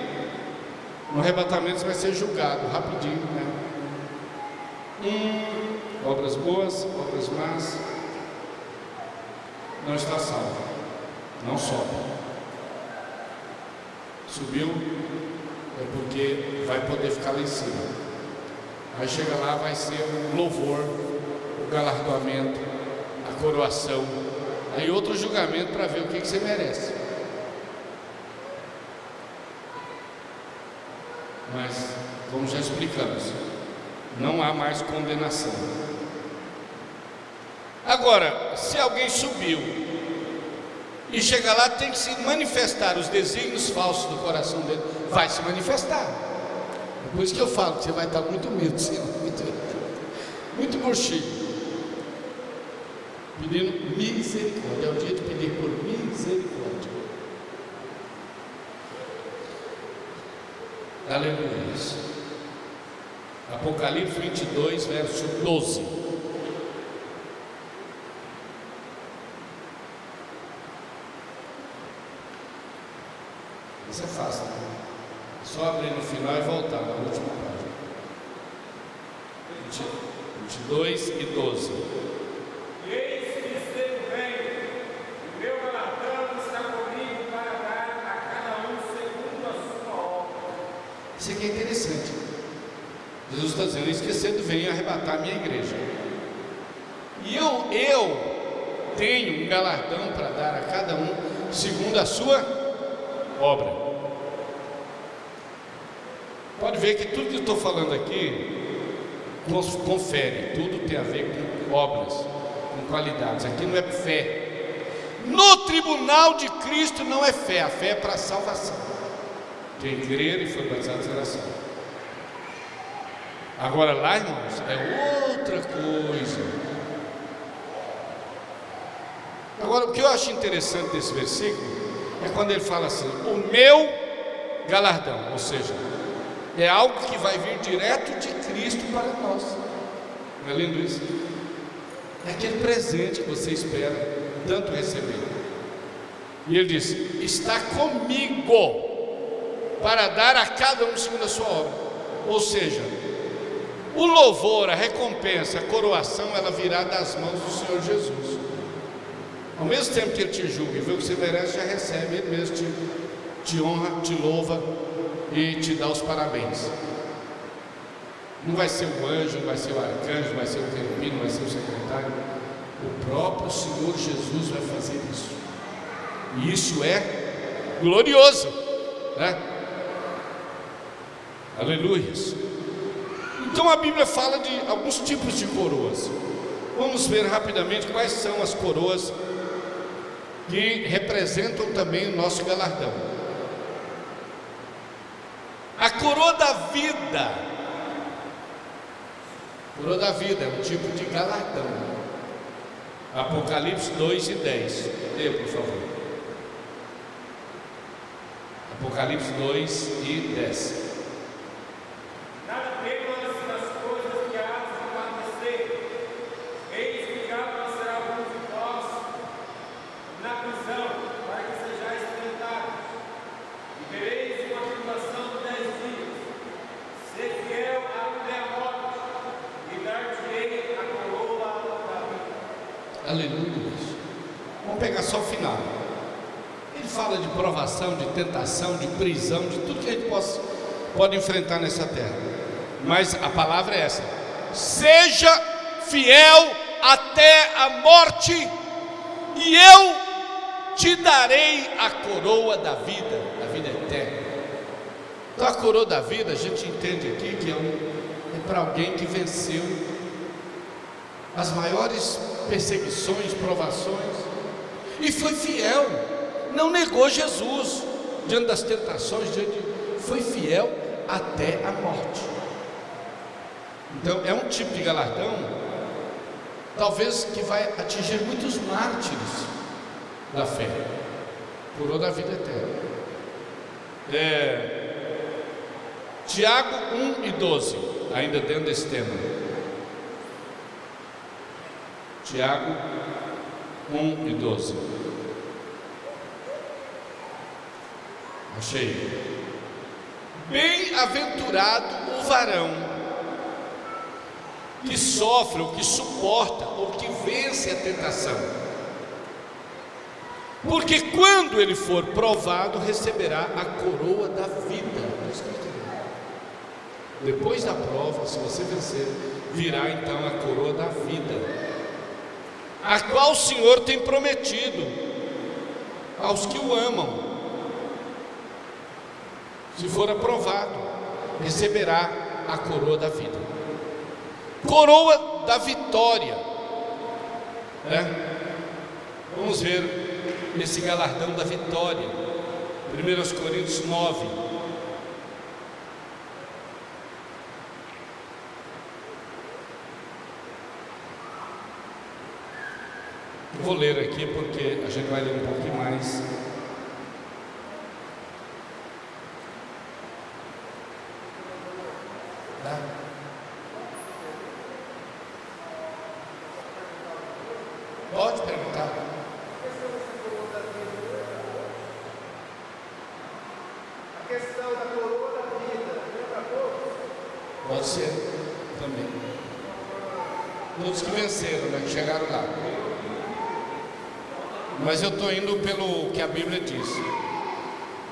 No arrebatamento você vai ser julgado rapidinho, né? Obras boas, obras más, não está salvo, não sobe. Subiu é porque vai poder ficar lá em cima. Aí chega lá, vai ser o louvor, o galardoamento, a coroação, aí outro julgamento para ver o que você merece. Mas, como já explicamos, não há mais condenação. Agora, se alguém subiu e chega lá, tem que se manifestar os desígnios falsos do coração dele. Vai se manifestar. É por isso que eu falo que você vai estar muito humilde, muito murchinho, pedindo misericórdia. É o dia de pedir por misericórdia. Aleluia. Apocalipse 22, verso 12. Isso é fácil, né? Só abrir no final e voltar na última página. 22 e 12. Eis que cedo venho, e meu galardão está comigo para dar a cada um segundo a sua obra. Isso aqui é interessante. Jesus está dizendo: esquecendo, venho arrebatar a minha igreja. E eu tenho um galardão para dar a cada um segundo a sua obra. Pode ver que tudo que eu estou falando aqui confere, tudo tem a ver com obras, com qualidades. Aqui não é fé. No tribunal de Cristo não é fé, a fé é para a salvação. Quem crer e foi batizado será salvo. Agora lá, irmãos, é outra coisa. Agora, o que eu acho interessante desse versículo é quando ele fala assim: o meu galardão, ou seja, é algo que vai vir direto de Cristo para nós. Não é lindo isso? É aquele presente que você espera tanto receber. E ele diz: está comigo para dar a cada um segundo a sua obra. Ou seja, o louvor, a recompensa, a coroação, ela virá das mãos do Senhor Jesus. Ao mesmo tempo que Ele te julga e vê o que você merece, já recebe. Ele mesmo te honra, te louva e te dá os parabéns. Não vai ser o anjo, não vai ser o arcanjo, não vai ser o querubim, não vai ser o secretário. O próprio Senhor Jesus vai fazer isso. E isso é glorioso, né? Aleluias. Então a Bíblia fala de alguns tipos de coroas. Vamos ver rapidamente quais são as coroas que representam também o nosso galardão. A coroa da vida. Coroa da vida é um tipo de galardão. Apocalipse 2 e 10. Leia, por favor. Apocalipse 2 e 10. Nada temas das coisas que há de acontecer. Eis que já passará alguns de vós na prisão, para que sejais tentados. E vereis uma tribulação de 10 dias. Ser fiel até a morte, e dar-te-ei a coroa da vida. Aleluia. Vamos pegar só o final. Ele fala de provação, de tentação, de prisão, de tudo que a gente pode enfrentar nessa terra. Mas a palavra é essa: seja fiel até a morte, e eu te darei a coroa da vida eterna. Então a coroa da vida, a gente entende aqui que é para alguém que venceu as maiores perseguições, provações, e foi fiel, não negou Jesus diante das tentações, foi fiel até a morte. Então é um tipo de galardão, talvez que vai atingir muitos mártires da fé, coroa da vida eterna. Tiago 1 e 12, ainda dentro desse tema. Tiago 1 e 12. Achei. Bem-aventurado o varão que sofre, ou que suporta, ou que vence a tentação, porque quando ele for provado, receberá a coroa da vida. Depois da prova, se você vencer, virá então a coroa da vida, a qual o Senhor tem prometido aos que o amam. Se for aprovado, receberá a coroa da vida, coroa da vitória, né? Vamos ver esse galardão da vitória. 1 Coríntios 9. Vou ler aqui porque a gente vai ler um pouquinho mais. Tá? Pode perguntar. A questão da coroa da vida, lembra pouco? Pode ser também. Todos que venceram, né, que chegaram lá. Mas eu estou indo pelo que a Bíblia diz.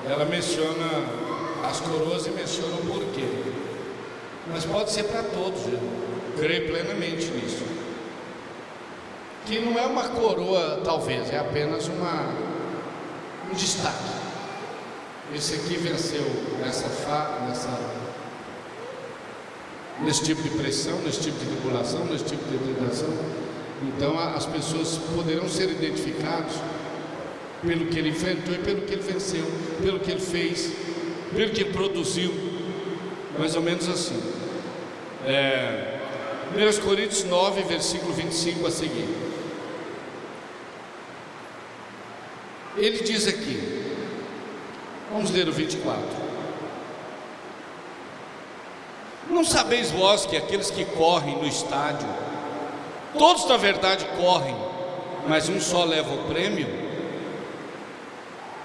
Ela menciona as coroas e menciona o porquê. Mas pode ser para todos, eu creio plenamente nisso. Que não é uma coroa, talvez, é apenas um destaque. Esse aqui venceu nesse tipo de pressão, nesse tipo de tribulação, nesse tipo de tentação. Então as pessoas poderão ser identificados pelo que ele enfrentou e pelo que ele venceu, pelo que ele fez, pelo que ele produziu, mais ou menos assim. 1 Coríntios 9, versículo 25 a seguir. Ele diz aqui, vamos ler o 24. Não sabeis vós que aqueles que correm no estádio, Todos na verdade correm, mas um só leva o prêmio.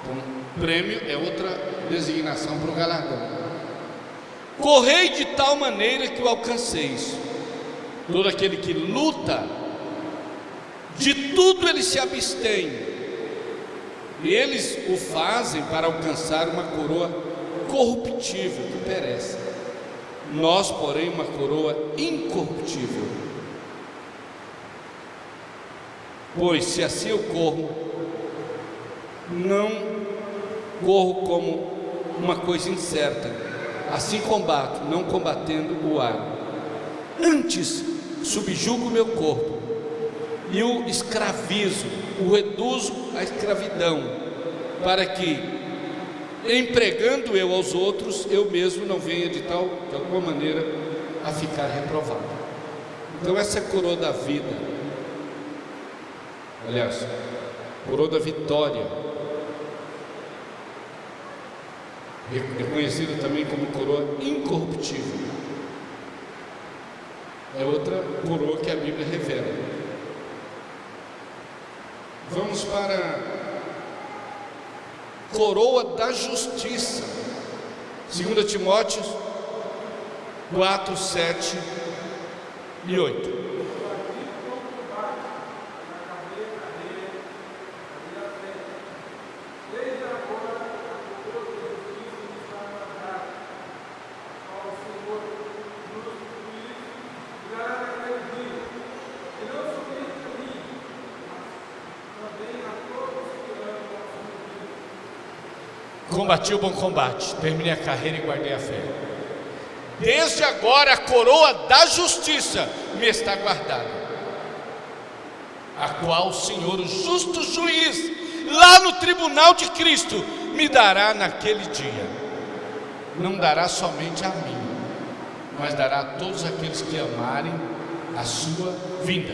Então, prêmio é outra designação para o galardão. Correi de tal maneira que o alcanceis. Todo aquele que luta, de tudo ele se abstém, e eles o fazem para alcançar uma coroa corruptível que perece. Nós, porém, uma coroa incorruptível. Pois se assim eu corro, não corro como uma coisa incerta, assim combato, não combatendo o ar. Antes subjugo o meu corpo e o escravizo, o reduzo à escravidão, para que, empregando eu aos outros, eu mesmo não venha de alguma maneira a ficar reprovado. Então essa é a coroa da vida, aliás, coroa da vitória, reconhecida também como coroa incorruptível. É outra coroa que a Bíblia revela. Vamos para a coroa da justiça, 2 Timóteo 4, 7 e 8. Combati o bom combate, terminei a carreira e guardei a fé. Desde agora a coroa da justiça me está guardada, a qual o Senhor, o justo juiz, lá no tribunal de Cristo, me dará naquele dia. Não dará somente a mim, mas dará a todos aqueles que amarem a sua vinda.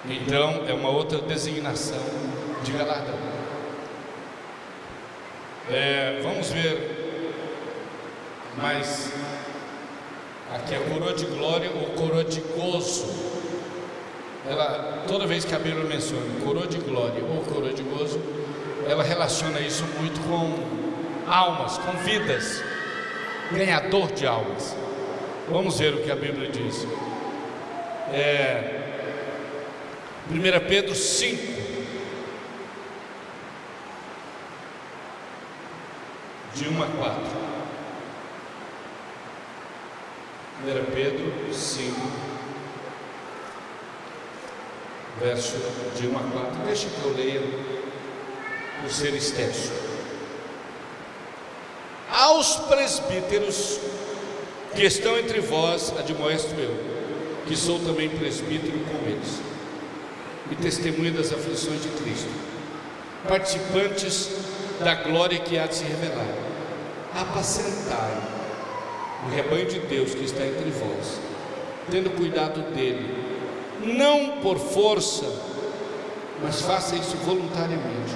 Então é uma outra designação de galardão. Vamos ver mais aqui a coroa de glória ou coroa de gozo. Toda vez que a Bíblia menciona coroa de glória ou coroa de gozo, ela relaciona isso muito com almas, com vidas, ganhador de almas. Vamos ver o que a Bíblia diz. 1 Pedro 5, de 1 a 4. 1 Pedro 5, verso de 1 a 4. Deixa que eu leia, por ser extenso. Aos presbíteros que estão entre vós, admoesto eu, que sou também presbítero com eles, e testemunha das aflições de Cristo, participantes da glória que há de se revelar. Apacentai o rebanho de Deus que está entre vós, tendo cuidado dele, não por força, mas faça isso voluntariamente,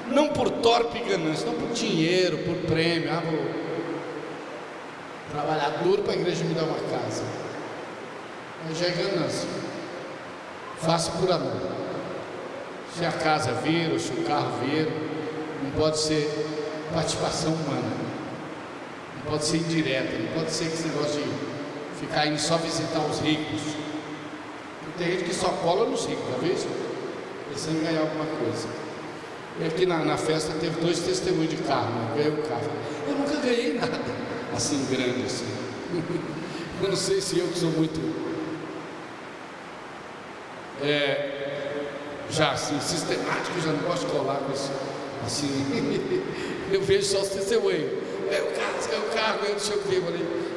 não por torpe ganância, não por dinheiro, por prêmio. Vou trabalhar duro para a igreja me dar uma casa. Aí já é ganância. Faça por amor. Se a casa vir ou se o carro vir, não pode ser participação humana, não pode ser indireta, não pode ser esse negócio de ficar indo só visitar os ricos. Tem gente que só cola nos ricos, já viu isso? Pensando em ganhar alguma coisa. E aqui na festa teve 2 testemunhos de carro, né? Ganhei um carro. Eu nunca ganhei nada assim grande assim. Eu não sei se eu que sou muito já assim, sistemático, já não gosto de colar com isso. Assim, eu vejo só os testemunhos. O carro, eu deixa eu ver,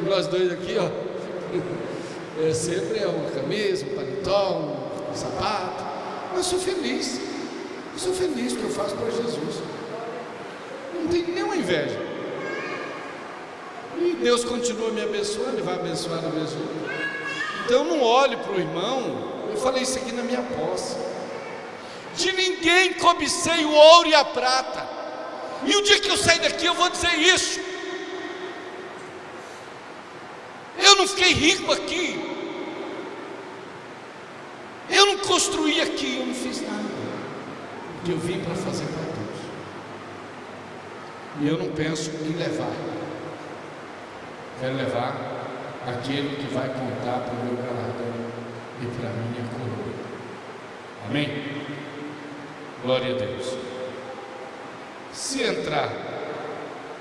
nós dois aqui, ó. Sempre é uma camisa, um paletó, um sapato. Mas sou feliz. Eu sou feliz porque eu faço para Jesus. Não tenho nenhuma inveja. E Deus continua me abençoando, Ele vai abençoar a mesmo. Então não olhe para o irmão. Eu falei isso aqui na minha posse. De ninguém cobicei o ouro e a prata. E o dia que eu sair daqui eu vou dizer isso. Eu não fiquei rico aqui. não construí aqui, eu não fiz nada, porque eu vim para fazer para Deus, e eu não penso em levar, quero levar aquele que vai contar para o meu galardão e para a minha coroa. Amém? Glória a Deus. Se entrar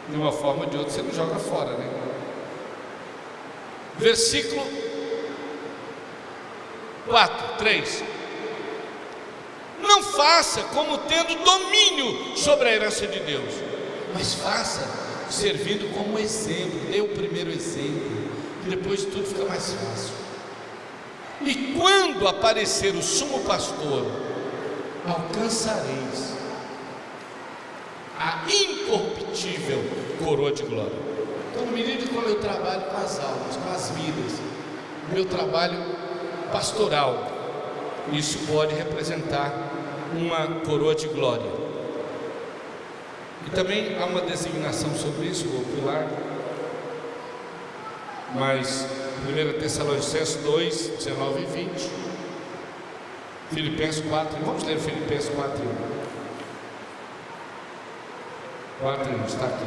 de uma forma ou de outra, você não joga fora, né? Versículo 3: não faça como tendo domínio sobre a herança de Deus, mas faça servindo como exemplo. Dê o primeiro exemplo, que depois tudo fica mais fácil. E quando aparecer o sumo pastor, alcançareis a incorruptível coroa de glória. Então, no medida como eu trabalho com as almas, com as vidas, meu trabalho pastoral, isso pode representar uma coroa de glória. E também há uma designação sobre isso, vou pular, mas 1 Tessalonicenses 2, 19 e 20, Filipenses 4, vamos ler Filipenses 4, 1 está aqui.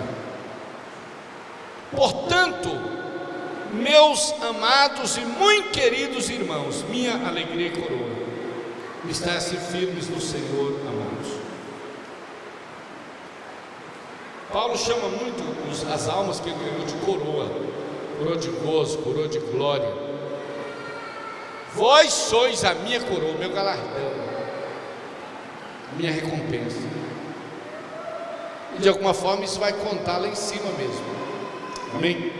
Portanto, meus amados e muito queridos irmãos, minha alegria e coroa, estáis firmes no Senhor, amados. Paulo chama muito as almas que ele ganhou de coroa de gozo, coroa de glória. Vós sois a minha coroa, o meu galardão, minha recompensa. E de alguma forma isso vai contar lá em cima mesmo. Amém?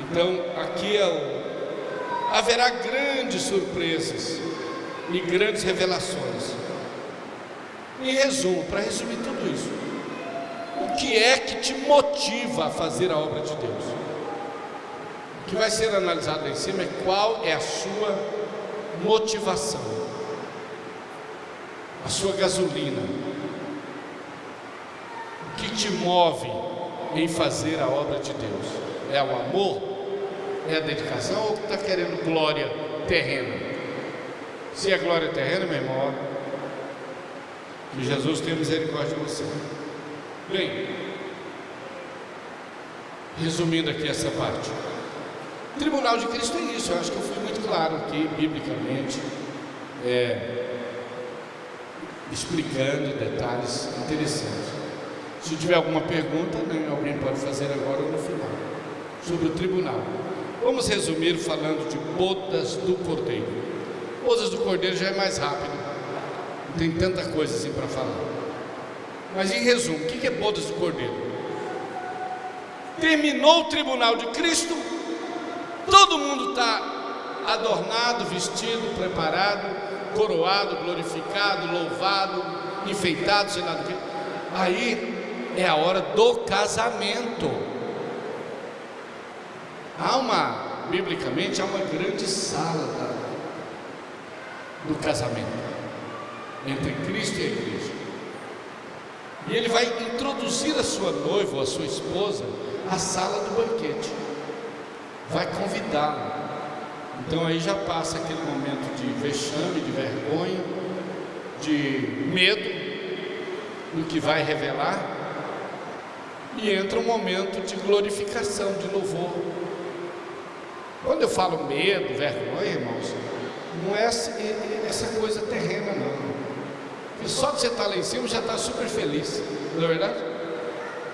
Então aqui haverá grandes surpresas e grandes revelações. Em resumo, para resumir tudo isso, o que é que te motiva a fazer a obra de Deus? O que vai ser analisado lá em cima é qual é a sua motivação, a sua gasolina, o que te move em fazer a obra de Deus. É o amor? É a dedicação? Ou está querendo glória terrena? Se é glória terrena, meu irmão, que Jesus tenha misericórdia de você. Bem, resumindo aqui essa parte, o tribunal de Cristo é isso. Eu acho que eu fui muito claro aqui, biblicamente, explicando detalhes interessantes. Se tiver alguma pergunta, né, alguém pode fazer agora ou no final, sobre o tribunal. Vamos resumir falando de bodas do Cordeiro. Bodas do Cordeiro já é mais rápido, não tem tanta coisa assim para falar. Mas em resumo, o que é bodas do Cordeiro? Terminou o tribunal de Cristo, todo mundo está adornado, vestido, preparado, coroado, glorificado, louvado, enfeitado, sei lá do que. Aí é a hora do casamento. Biblicamente, há uma grande sala do casamento entre Cristo e a igreja. E ele vai introduzir a sua noiva ou a sua esposa à sala do banquete, vai convidá-la. Então aí já passa aquele momento de vexame, de vergonha, de medo do que vai revelar, e entra um momento de glorificação, de louvor. Quando eu falo medo, vergonha, irmãos, não é essa coisa terrena, não. Porque só de você estar lá em cima já está super feliz, não é verdade?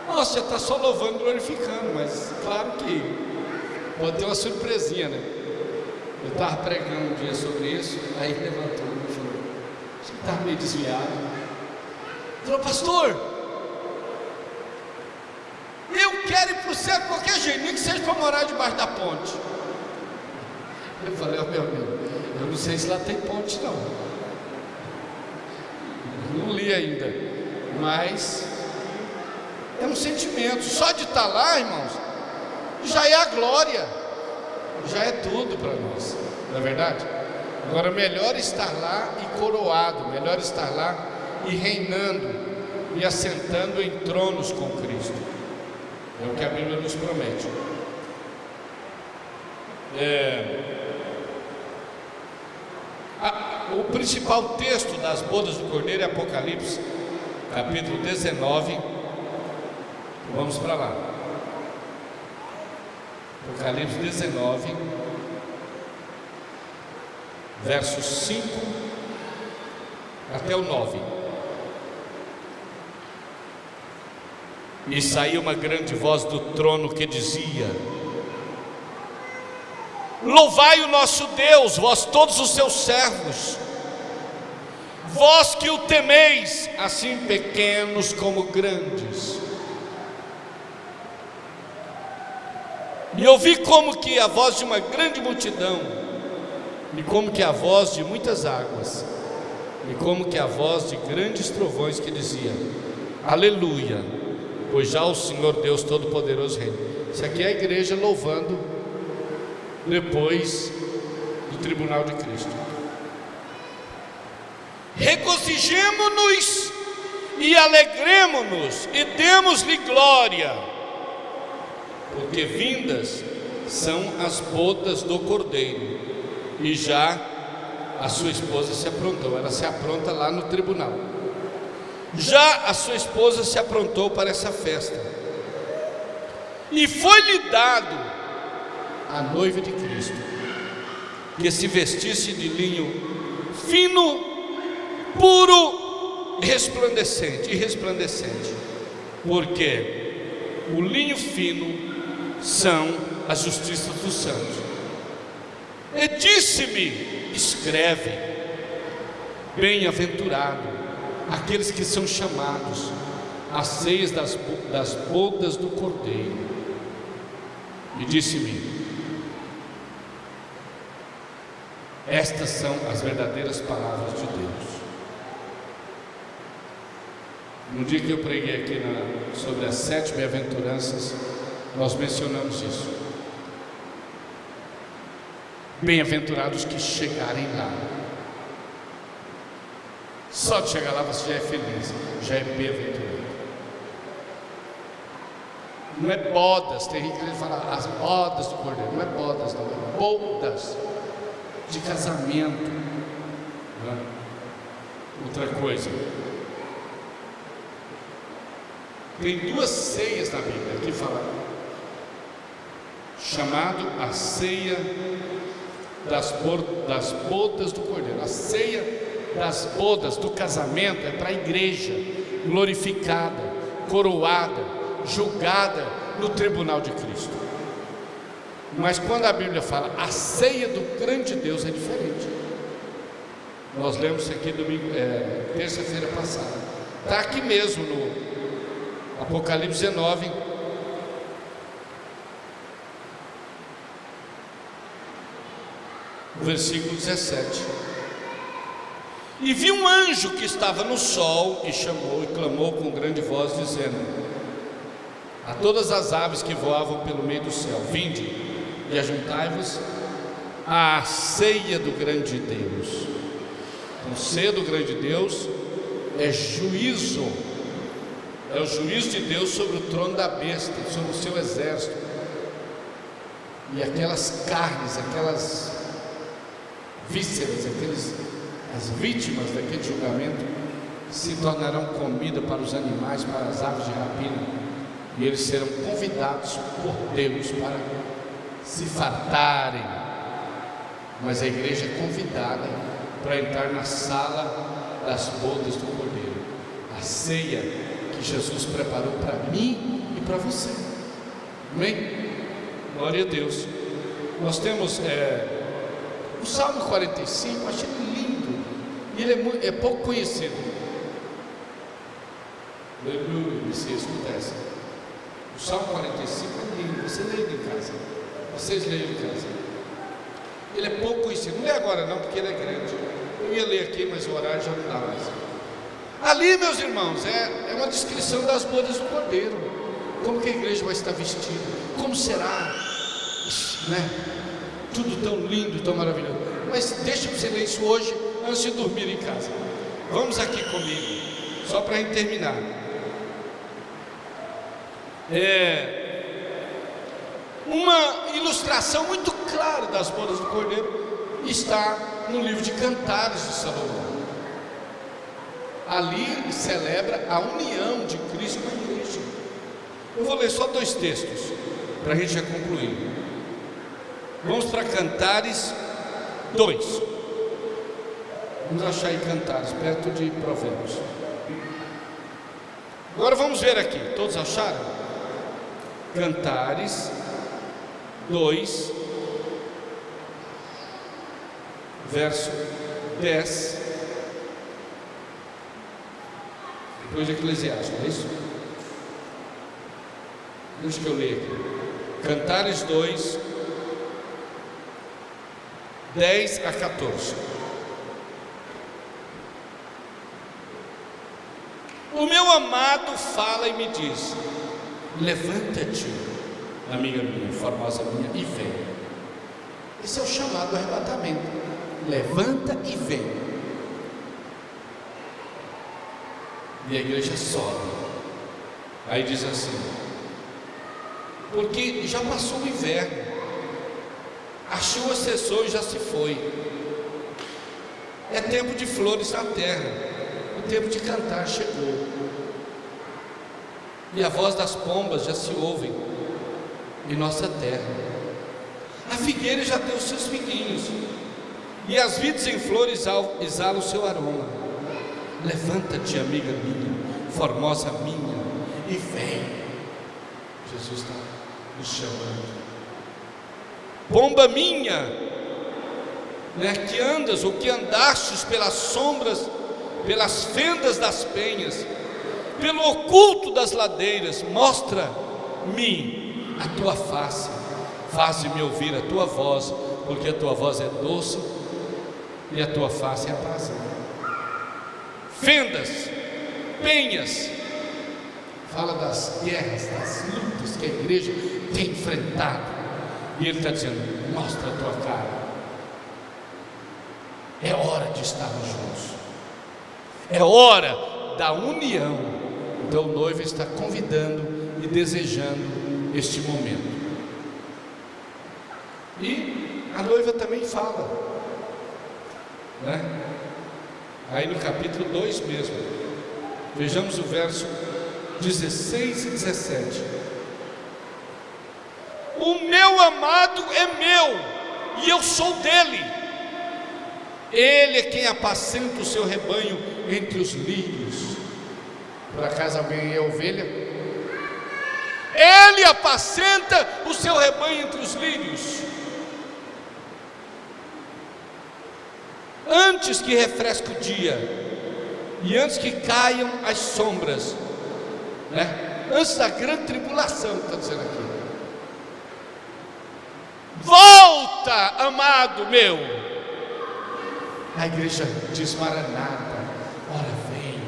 Nossa, já está só louvando, glorificando, mas claro que pode ter uma surpresinha, né? Eu estava pregando um dia sobre isso, aí ele levantou e falou: você estava meio desviado. Ele falou: pastor, eu quero ir para o céu de qualquer jeito, nem que seja para morar debaixo da ponte. Eu falei: ó, meu amigo, eu não sei se lá tem ponte não. Não li ainda, mas é um sentimento. Só de estar lá, irmãos, já é a glória, já é tudo para nós, não é verdade? Agora, melhor estar lá e coroado, melhor estar lá e reinando e assentando em tronos com Cristo. É o que a Bíblia nos promete. o principal texto das bodas do Cordeiro é Apocalipse, capítulo 19. Vamos para lá. Apocalipse 19, versos 5 até o 9. E saiu uma grande voz do trono que dizia: louvai o nosso Deus, vós todos os seus servos, vós que o temeis, assim pequenos como grandes. E ouvi como que a voz de uma grande multidão, e como que a voz de muitas águas, e como que a voz de grandes trovões que dizia: aleluia, pois já o Senhor Deus Todo-Poderoso reina. Isso aqui é a igreja louvando depois do tribunal de Cristo. Regozijemo-nos e alegremo-nos e demos-lhe glória, porque vindas são as bodas do Cordeiro, e já a sua esposa se aprontou. Ela se apronta lá no tribunal. Já a sua esposa se aprontou para essa festa, e foi-lhe dado a noiva de Cristo, que se vestisse de linho fino, puro, resplandecente, porque o linho fino são as justiças dos santos. E disse-me: escreve, bem-aventurado aqueles que são chamados às ceias das bodas do Cordeiro. E disse-me: estas são as verdadeiras palavras de Deus. No dia que eu preguei aqui sobre as 7 bem-aventuranças, nós mencionamos isso. Bem-aventurados que chegarem lá. Só de chegar lá você já é feliz, já é bem-aventurado. Não é bodas, tem gente que fala as bodas do Cordeiro. Não é bodas, não, é bodas de casamento. Outra coisa, tem 2 ceias na Bíblia que fala chamado a ceia das bodas do Cordeiro. A ceia das bodas do casamento é para a igreja glorificada, coroada, julgada no tribunal de Cristo. Mas quando a Bíblia fala a ceia do grande Deus, é diferente. Nós lemos isso aqui terça-feira passada. Está aqui mesmo no Apocalipse 19, versículo 17. E vi um anjo que estava no sol, e chamou e clamou com grande voz, dizendo a todas as aves que voavam pelo meio do céu: vinde e ajuntai-vos à ceia do grande Deus. Então, ceia do grande Deus é juízo, é o juízo de Deus sobre o trono da besta, sobre o seu exército. E aquelas carnes, aquelas vísceras, as vítimas daquele julgamento se tornarão comida para os animais, para as aves de rapina, e eles serão convidados por Deus para se fartarem. Mas a igreja é convidada para entrar na sala das bodas do Cordeiro, a ceia que Jesus preparou para mim e para você. Amém? Glória a Deus. Nós temos o Salmo 45, achei lindo. E ele é pouco conhecido. Aleluia, se escutasse. O Salmo 45 é lindo. Você lê ele em casa. Vocês leem em casa. Ele é pouco conhecido. Não lê agora não, porque ele é grande. Eu ia ler aqui, mas o horário já não dá mais. Ali, meus irmãos, é uma descrição das bodas do Cordeiro. Como que a igreja vai estar vestida? Como será? Né? Tudo tão lindo, tão maravilhoso. Mas deixa você ler isso hoje, antes de dormir em casa. Vamos aqui comigo, só para terminar. Uma ilustração muito clara das bodas do Cordeiro está no livro de Cantares de Salomão. Ali ele celebra a união de Cristo com a igreja. Eu vou ler só 2 textos para a gente já concluir. Vamos para Cantares 2. Vamos achar aí Cantares, perto de Provérbios. Agora vamos ver aqui, todos acharam? Cantares 2, verso 10, depois de Eclesiastes, é isso? Deixa que eu leio aqui. Cantares 2, 10 a 14. O meu amado fala e me diz: levanta-te, amiga minha, formosa minha, e vem. Esse é o chamado arrebatamento. Levanta e vem. E a igreja sobe. Aí diz assim: porque já passou o inverno, a chuva cessou e já se foi. É tempo de flores na terra. O tempo de cantar chegou. E a voz das pombas já se ouve em nossa terra. A figueira já deu seus figuinhos, e as vides em flores exalam o seu aroma. Levanta-te, amiga minha, formosa minha, e vem. Jesus está nos chamando. Pomba minha, que andas ou que andastes pelas sombras, pelas fendas das penhas, pelo oculto das ladeiras, mostra-me a tua face, faze-me ouvir a tua voz, porque a tua voz é doce e a tua face é aprazível. Fendas, penhas, fala das guerras, das lutas que a igreja tem enfrentado, e ele está dizendo: mostra a tua cara. É hora de estarmos juntos, é hora da união. Então o noivo está convidando e desejando este momento. E a noiva também fala, né? Aí no capítulo 2 mesmo, vejamos o verso 16 e 17. O meu amado é meu, e eu sou dele. Ele é quem apacenta o seu rebanho entre os lírios. Por acaso alguém é ovelha? Ele apacenta o seu rebanho entre os lírios. Antes que refresque o dia, e antes que caiam as sombras, né? Antes da grande tribulação, está dizendo aqui. Volta, amado meu. A igreja diz: Maranata, ora vem,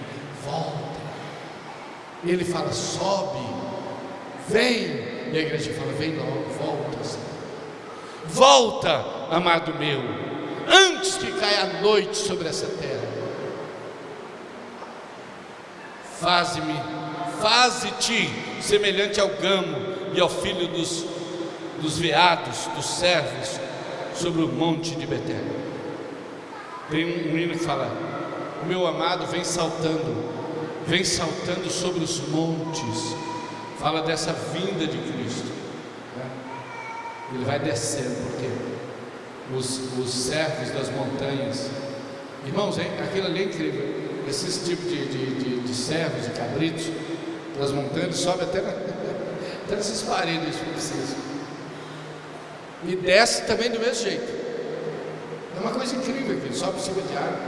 volta. Ele fala: sobe, vem. E a igreja fala: vem logo, volta. Volta, amado meu, antes que caia a noite sobre essa terra. Faze-te semelhante ao gamo e ao filho dos veados, dos servos, sobre o monte de Betel. Tem um hino que fala: o meu amado vem saltando sobre os montes. Fala dessa vinda de Cristo, né? Ele vai descendo, porque os servos das montanhas, irmãos, hein? Aquilo ali é incrível. Esses tipos de servos, de cabritos das montanhas, sobe até nesses paredes que precisa, e desce também do mesmo jeito. É uma coisa incrível que ele sobe em cima de água,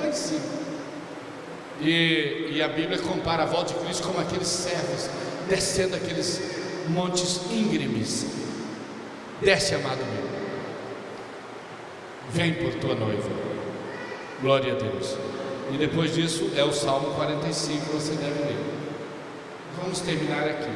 lá em cima. E a Bíblia compara a volta de Cristo como aqueles servos descendo aqueles montes íngremes. Desce, amado meu, vem por tua noiva. Glória a Deus. E depois disso é o Salmo 45 que você deve ler. Vamos terminar aqui.